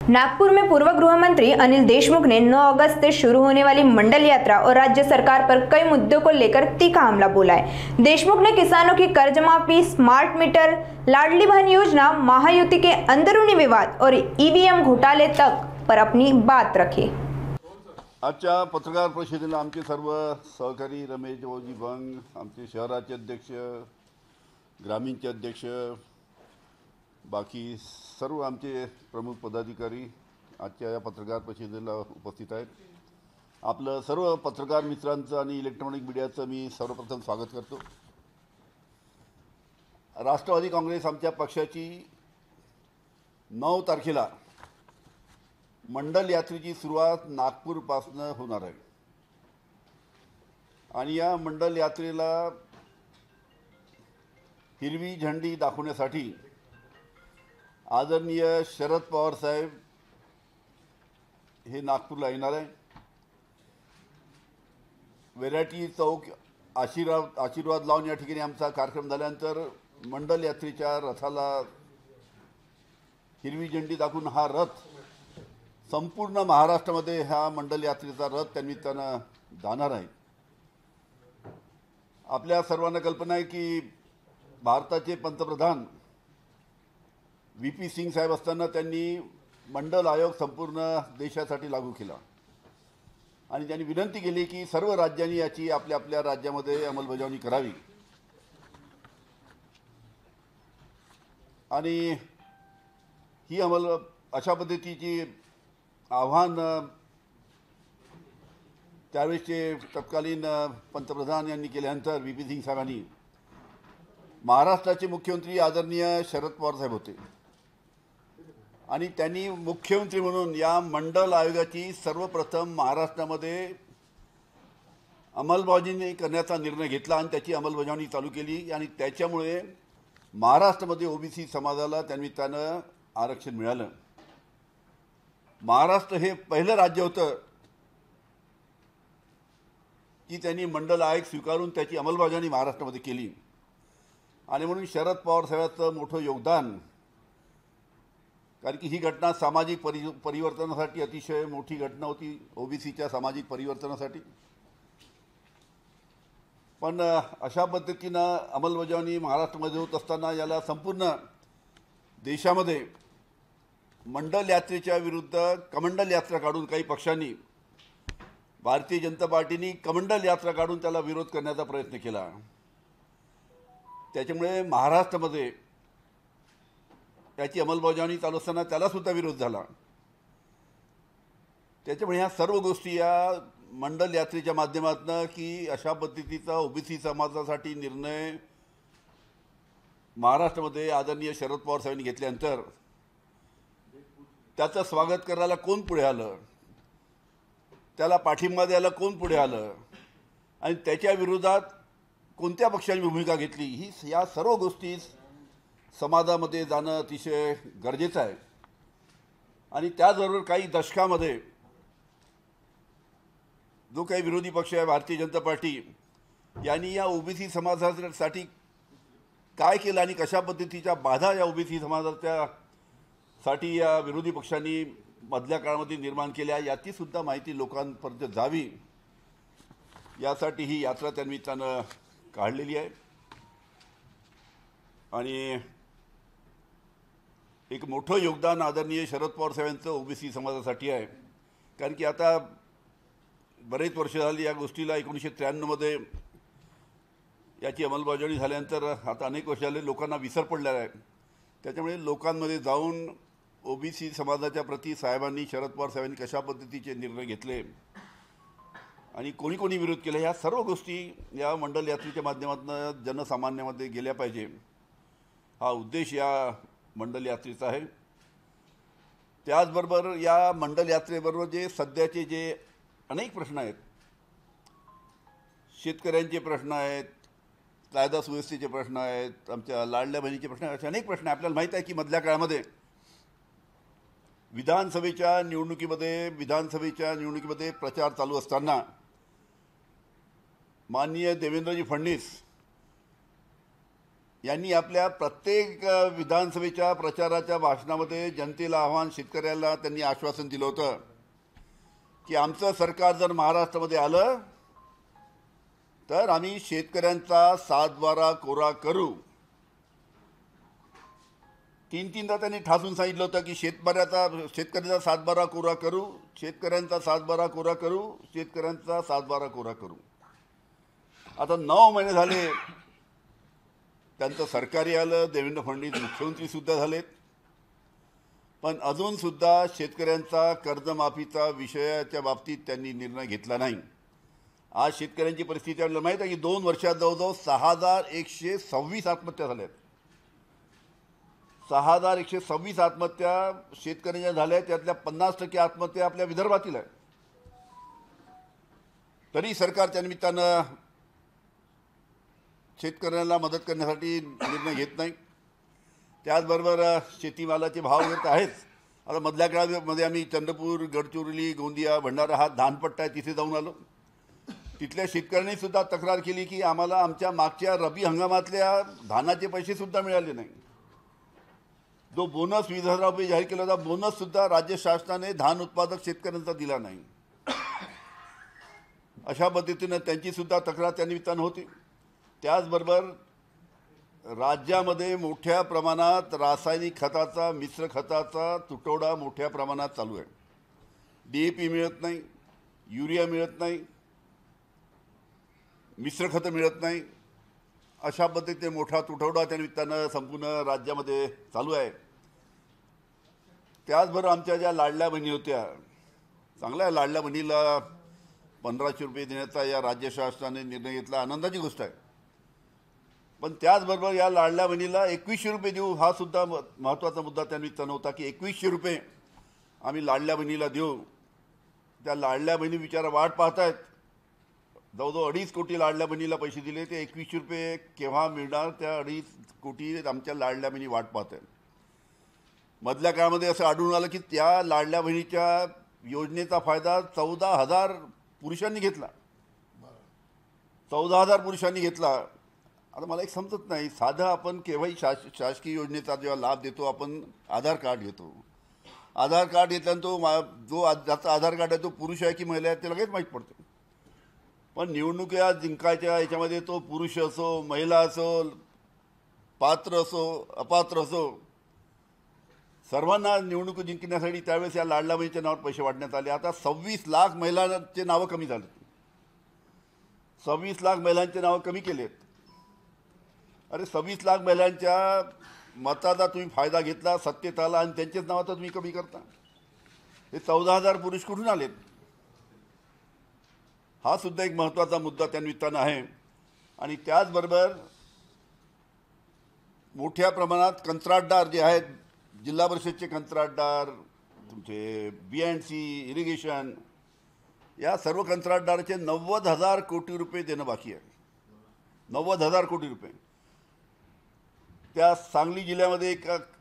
नागपुर में पूर्व गृह मंत्री अनिल देशमुख ने 9 अगस्त से शुरू होने वाली मंडल यात्रा और राज्य सरकार पर कई मुद्दों को लेकर तीखा हमला बोला है। देशमुख ने किसानों की कर्ज माफी, स्मार्ट मीटर, लाडली बहन योजना, महायुति के अंदरूनी विवाद और ईवीएम घोटाले तक पर अपनी बात रखी। आजच्या पत्रकार परिषदेला आमचे सर्व सहकारी रमेश भाऊजी भंग, आमचे शहराचे अध्यक्ष, ग्रामीणचे अध्यक्ष, बाकी सर्व आमचे प्रमुख पदाधिकारी आजच्या या पत्रकार परिषदेला उपस्थित आहेत। आपलं सर्व पत्रकार मित्रांचं आणि इलेक्ट्रॉनिक मीडियाचं मी सर्वप्रथम स्वागत करतो। राष्ट्रवादी काँग्रेस आमच्या पक्षाची 9 तारखेला मंडल यात्रेची सुरुवात नागपूरपासून होणार आहे आणि या मंडल यात्रेला हिरवी झंडी दाखवण्यासाठी आदरणीय शरद पवार साहेब हे नागपूरला येणार आहे। व्हेरायटी चौक आशीर्वाद लावून या ठिकाणी आमचा कार्यक्रम झाल्यानंतर मंडल यात्रेच्या रथाला हिरवी झंडी दाखवून हा रथ संपूर्ण महाराष्ट्रामध्ये हा मंडल यात्रेचा रथ त्यानिमित्तानं जाणार आहे। आपल्या सर्वांना कल्पना आहे की भारताचे पंतप्रधान VP सिंग साहेब असताना त्यांनी मंडल आयोग संपूर्ण देशासाठी लागू केला आणि त्यांनी विनंती केली की सर्व राज्यांनी याची आपल्या आपल्या राज्यामध्ये अंमलबजावणी करावी आणि ही अशा पद्धतीची आव्हान त्यावेळेसचे तत्कालीन पंतप्रधान यांनी केल्यानंतर VP सिंग साहेबांनी महाराष्ट्राचे मुख्यमंत्री आदरणीय शरद पवार साहेब होते आणि त्यांनी मुख्यमंत्री म्हणून या मंडल आयोगाची सर्वप्रथम महाराष्ट्रामध्ये अंमलबजावणी करण्याचा निर्णय घेतला आणि त्याची अंमलबजावणी चालू केली आणि त्याच्यामुळे महाराष्ट्रामध्ये OBC समाजाला त्यानिमित्तानं आरक्षण मिळालं। महाराष्ट्र हे पहिलं राज्य होतं की त्यांनी मंडल आयोग स्वीकारून त्याची अंमलबजावणी महाराष्ट्रामध्ये केली आणि म्हणून शरद पवार साहेबांचं मोठं योगदान, कारण की ही घटना सामाजिक परिवर्तनासाठी अतिशय मोठी घटना होती, OBCच्या सामाजिक परिवर्तनासाठी। पण अशा पद्धतीनं अंमलबजावणी महाराष्ट्रामध्ये होत असताना याला संपूर्ण देशामध्ये मंडल यात्रेच्या विरुद्ध कमंडल यात्रा काढून काही पक्षांनी, भारतीय जनता पार्टीने कमंडल यात्रा काढून त्याला विरोध करण्याचा प्रयत्न केला। त्याच्यामुळे महाराष्ट्रामध्ये त्याची अंमलबजावणी चालू असताना त्याला सुद्धा विरोध झाला। त्याच्यामुळे ह्या सर्व गोष्टी या मंडल यात्रेच्या माध्यमातून की अशा पद्धतीचा OBC समाजासाठी निर्णय महाराष्ट्रामध्ये आदरणीय शरद पवार साहेबांनी घेतल्यानंतर त्याचं स्वागत करायला कोण पुढे आलं, त्याला पाठिंबा द्यायला कोण पुढे आलं आणि त्याच्या विरोधात कोणत्या पक्षाने भूमिका घेतली, ही या सर्व गोष्टी समाजामध्ये जाणं अतिशय गरजेचं आहे। आणि त्याचबरोबर काही दशकामध्ये जो काही विरोधी पक्ष आहे भारतीय जनता पार्टी यांनी या OBC समाजासाठी काय केलं आणि कशा पद्धतीच्या बाधा या OBC समाजाच्या साठी या विरोधी पक्षांनी मधल्या काळामध्ये निर्माण केल्या याची सुद्धा माहिती लोकांपर्यंत जावी यासाठी ही यात्रा त्यानिमित्तानं काढलेली आहे आणि एक मोठं योगदान आदरणीय शरद पवार साहेबांचं OBC समाजासाठी आहे। कारण की आता बरेच वर्ष झाली या गोष्टीला, 1993 मध्ये याची अंमलबजावणी झाल्यानंतर आता अनेक वर्ष झाले लोकांना विसर पडलेला आहे। त्याच्यामुळे लोकांमध्ये जाऊन OBC समाजाच्या प्रती साहेबांनी, शरद पवार साहेबांनी कशा पद्धतीचे निर्णय घेतले आणि कोणी कोणी विरोध केला, ह्या सर्व गोष्टी या मंडल यात्रेच्या माध्यमातून जनसामान्यामध्ये गेल्या पाहिजे, हा उद्देश या मंडल यात्रेचा आहे। त्याचबरोबर या मंडल यात्रेबरोबर जे सध्याचे जे अनेक प्रश्न आहेत, शेतकऱ्यांचे प्रश्न आहेत, कायदा सुव्यवस्थेचे प्रश्न आहेत, आमच्या लाडल्या बहिणीचे प्रश्न आहेत, असे अनेक प्रश्न आपल्याला माहीत आहे की मधल्या काळामध्ये विधानसभेच्या निवडणुकीमध्ये प्रचार चालू असताना माननीय देवेंद्रजी फडणवीस यांनी आपल्या प्रत्येक विधानसभेच्या प्रचाराच्या भाषणामध्ये जनतेला आव्हान, शेतकऱ्याला त्यांनी आश्वासन दिलं होतं की आमचं सरकार जर महाराष्ट्रामध्ये आलं तर आम्ही शेतकऱ्यांचा 7/12 कोरा करू. तीनदा त्यांनी ठासून सांगितलं होतं की शेतकऱ्याचा 7/12 कोरा करू, शेतकऱ्यांचा 7/12 कोरा करू, शेतकऱ्यांचा 7/12 कोरा करू. आता 9 महिने झाले त्यांचं सरकारी आलं, देवेंद्र फडणवीस मुख्यमंत्रीसुद्धा झालेत, पण अजूनसुद्धा शेतकऱ्यांचा कर्जमाफीचा विषयाच्या बाबतीत त्यांनी निर्णय घेतला नाही. आज शेतकऱ्यांची परिस्थिती आपल्याला माहीत आहे की 2 वर्षात जवळजवळ 6126 आत्महत्या झाल्यात. 6126 आत्महत्या शेतकऱ्यांच्या झाल्या, त्यातल्या 50% आत्महत्या आपल्या विदर्भातील आहे. तरी सरकार त्या निमित्तानं शेतकऱ्यांना मदत करण्यासाठी निर्णय घेत नाही. त्याचबरोबर शेतीमालाचे भाव वगैरे आहेच. आता मधल्या काळामध्ये आम्ही चंद्रपूर, गडचिरोली, गोंदिया, भंडारा हा धानपट्टा आहे तिथे जाऊन आलो. तिथल्या शेतकऱ्यांनी सुद्धा तक्रार केली की आम्हाला आमच्या मागच्या रबी हंगामातल्या धानाचे पैसेसुद्धा मिळाले नाही. जो बोनस 20,000 रुपये जाहीर केला होता, बोनससुद्धा राज्य शासनाने धान उत्पादक शेतकऱ्यांचा दिला नाही. अशा पद्धतीनं त्यांचीसुद्धा तक्रार त्या निमित्तानं होती. त्याचबरोबर राज्यामध्ये मोठ्या प्रमाणात रासायनिक खताचा, मिश्र खताचा तुटवडा मोठ्या प्रमाणात चालू आहे. DAP मिळत नाही, युरिया मिळत नाही, मिश्र खतं मिळत नाही. अशा पद्धतीने मोठा तुटवडा त्या निमित्तानं संपूर्ण राज्यामध्ये चालू आहे. त्याचबरोबर आमच्या ज्या लाडल्या बहिणी होत्या, चांगल्या लाडल्या बहिणीला 1500 रुपये देण्याचा या राज्य शासनाने निर्णय घेतला, आनंदाची गोष्ट आहे. पण त्याचबरोबर या लाडल्या बहिणीला 2100 रुपये देऊ हा सुद्धा महत्त्वाचा मुद्दा त्या निमित्तानं होता की 2100 रुपये आम्ही लाडल्या बहिणीला देऊ. त्या लाडल्या बहिणी बिचारा वाट पाहत आहेत. जवळजवळ 2.5 कोटी लाडल्या बहिणीला पैसे दिले, ते 2100 रुपये केव्हा मिळणार, त्या 2.5 कोटी आमच्या लाडल्या बहिणी वाट पाहत आहेत. मधल्या काळामध्ये असं आढळून आलं की त्या लाडल्या बहिणीच्या योजनेचा फायदा 14,000 पुरुषांनी घेतला. 14,000 पुरुषांनी घेतला. आता मला एक समजत नाही, साधं आपण केव्हाही शासकीय योजनेचा जेव्हा लाभ देतो आपण आधार कार्ड घेतो. आधार कार्ड घेतल्यानंतर जो ज्याचा आधार कार्ड आहे तो पुरुष आहे की महिला आहे ते लगेच माहीत पडते. पण निवडणुका जिंकायच्या याच्यामध्ये तो पुरुष असो, महिला असो, पात्र असो, अपात्र असो, सर्वांना निवडणूक जिंकण्यासाठी त्यावेळेस या लाडल्या बहिणीच्या नावावर पैसे वाटण्यात आले. आता 26 लाख महिलांचे नावं कमी झाले. 26 लाख महिलांचे नावं कमी केलेत. अरे 26 लाख महिलांच्या मताचा तुम्ही फायदा घेतला, सत्तेत आला आणि त्यांचेच नावाचं तुम्ही कमी करता. हे 14,000 पुरुष कुठून आलेत? हा सुद्धा एक महत्त्वाचा मुद्दा त्या निमित्तानं आहे. आणि त्याचबरोबर मोठ्या प्रमाणात कंत्राटदार जे आहेत, जिल्हा परिषदचे कंत्राटदार, तुमचे B&C, इरिगेशन, या सर्व कंत्राटदाराचे 90,000 कोटी रुपये देणं बाकी आहे. 90,000 कोटी रुपये. त्या सांगली जिल्ह्यामध्ये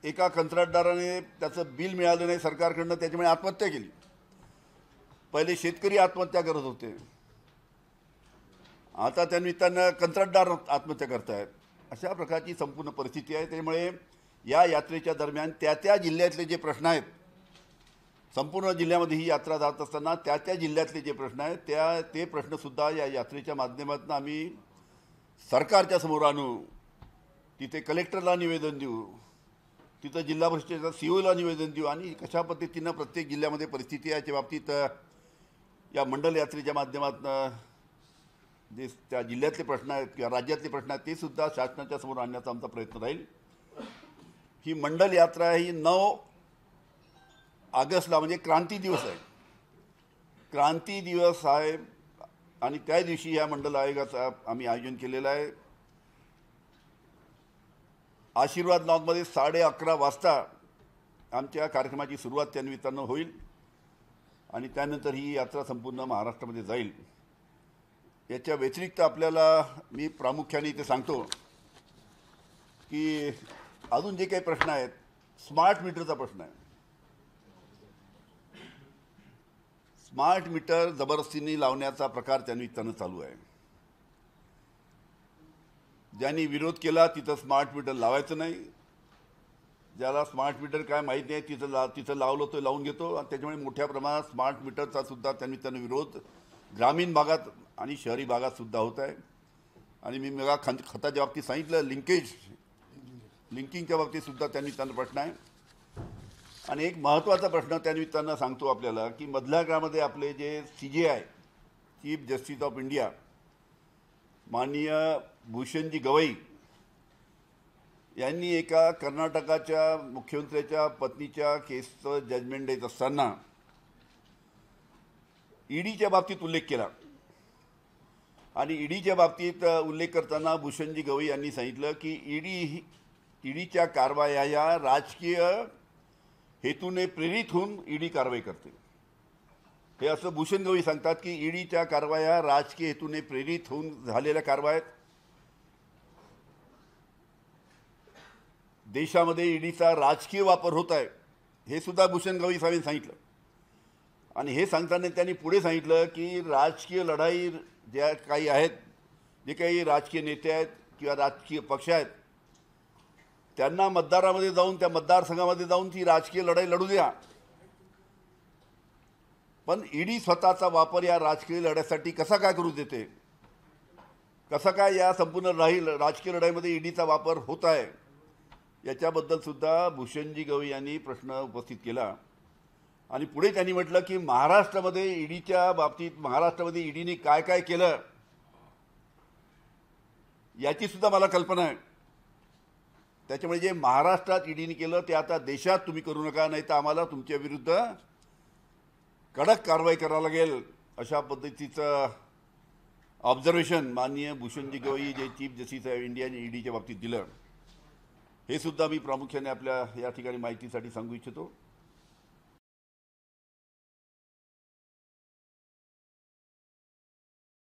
एका कंत्राटदाराने त्याचं बिल मिळालं नाही सरकारकडनं, त्याच्यामुळे आत्महत्या केली. पहिले शेतकरी आत्महत्या करत होते, आता त्या निमित्तानं कंत्राटदार आत्महत्या करत आहेत. अशा प्रकारची संपूर्ण परिस्थिती आहे. त्यामुळे या यात्रेच्या दरम्यान त्या जिल्ह्यातले जे प्रश्न आहेत, संपूर्ण जिल्ह्यामध्ये ही यात्रा जात असताना त्या जिल्ह्यातले जे प्रश्न आहेत ते प्रश्नसुद्धा या यात्रेच्या माध्यमातून आम्ही सरकारच्या समोर आणू. तिथे कलेक्टरला निवेदन देऊ, तिथं जिल्हा परिषदेच्या COला निवेदन देऊ आणि कशा पद्धतीनं प्रत्येक जिल्ह्यामध्ये परिस्थिती आहे याच्या बाबतीत या मंडल यात्रेच्या माध्यमातून जे त्या जिल्ह्यातले प्रश्न आहेत किंवा राज्यातले प्रश्न आहेत ते सुद्धा शासनाच्या समोर आणण्याचा आमचा प्रयत्न राहील. ही मंडल यात्रा ही 9 ऑगस्टला म्हणजे क्रांती दिवस आहे. क्रांती दिवस आहे आणि त्या दिवशी या मंडल आयोगाचं आम्ही आयोजन केलेलं आहे. आशीर्वाद लॉनमध्ये 11:30 वाजता आमच्या कार्यक्रमाची सुरुवात त्या निमित्तानं होईल आणि त्यानंतर ही यात्रा संपूर्ण महाराष्ट्रामध्ये जाईल. याच्या व्यतिरिक्त आपल्याला मी प्रामुख्याने इथे सांगतो की अजून जे काही प्रश्न आहेत, स्मार्ट मीटरचा प्रश्न आहे. स्मार्ट मीटर जबरदस्तीने लावण्याचा प्रकार त्या निमित्तानं चालू आहे. ज्यांनी विरोध केला तिथं स्मार्ट मीटर लावायचं नाही, ज्याला स्मार्ट मीटर काय माहीत नाही तिथं लावलं तो लावून घेतो आणि त्याच्यामुळे मोठ्या प्रमाणात स्मार्ट मीटरचा सुद्धा त्यांनी विरोध ग्रामीण भागात आणि शहरी भागात सुद्धा होत आहे. आणि मी मेगा खताच्या बाबतीत सांगितलं, लिंकिंगच्या बाबतीत सुद्धा त्यांना प्रश्न आहे. आणि एक महत्त्वाचा प्रश्न त्यानिमित्तानं सांगतो आपल्याला की मधल्या काळामध्ये आपले जे CJI chief justice of India माननीय भूषणजी गवई यांनी एका कर्नाटकाच्या मुख्यमंत्र्याच्या पत्नीच्या केसचं जजमेंट देत असताना ईडीच्या बाबतीत उल्लेख केला. आणि ईडीच्या बाबतीत उल्लेख करताना भूषणजी गवई यांनी सांगितलं की ईडीच्या कारवाया या राजकीय हेतूने प्रेरित होऊन ईडी कारवाई करते. हे असं भूषण गवई सांगतात की ईडीच्या कारवाया राजकीय हेतूने प्रेरित होऊन झालेल्या कारवाया आहेत. देशामध्ये ईडीचा राजकीय वापर होत आहे हे सुद्धा भूषण गवई साहेबांनी सांगितलं. आणि हे सांगताना त्यांनी पुढे सांगितलं की राजकीय लढाई ज्या काही आहेत, जे काही राजकीय नेते आहेत किंवा राजकीय पक्ष आहेत, त्यांना मतदारामध्ये जाऊन त्या मतदारसंघामध्ये जाऊन ती राजकीय लढाई लढू द्या, पण ईडी स्वतःचा वापर या राजकीय लढ्यासाठी कसा काय करू देते, कसा काय या संपूर्ण राजकीय लढाईमध्ये ईडीचा वापर होत आहे, याच्याबद्दल सुद्धा भूषणजी गवई यांनी प्रश्न उपस्थित केला. आणि पुढे त्यांनी म्हटलं की महाराष्ट्रामध्ये ईडीच्या बाबतीत महाराष्ट्रामध्ये ईडीने काय काय केलं याची सुद्धा मला कल्पना आहे. त्याच्यामुळे जे महाराष्ट्रात ईडीने केलं ते आता देशात तुम्ही करू नका, नाही तर आम्हाला तुमच्या विरुद्ध कडक कारवाई करावी लागेल, अशा पद्धतीचं ऑब्झर्वेशन माननीय भूषणजी गवई जे चीफ जस्टिस ऑफ इंडिया ईडीच्या बाबतीत दिलं, हे सुद्धा मी प्रामुख्याने आपल्या या ठिकाणी माहितीसाठी सांगू इच्छितो.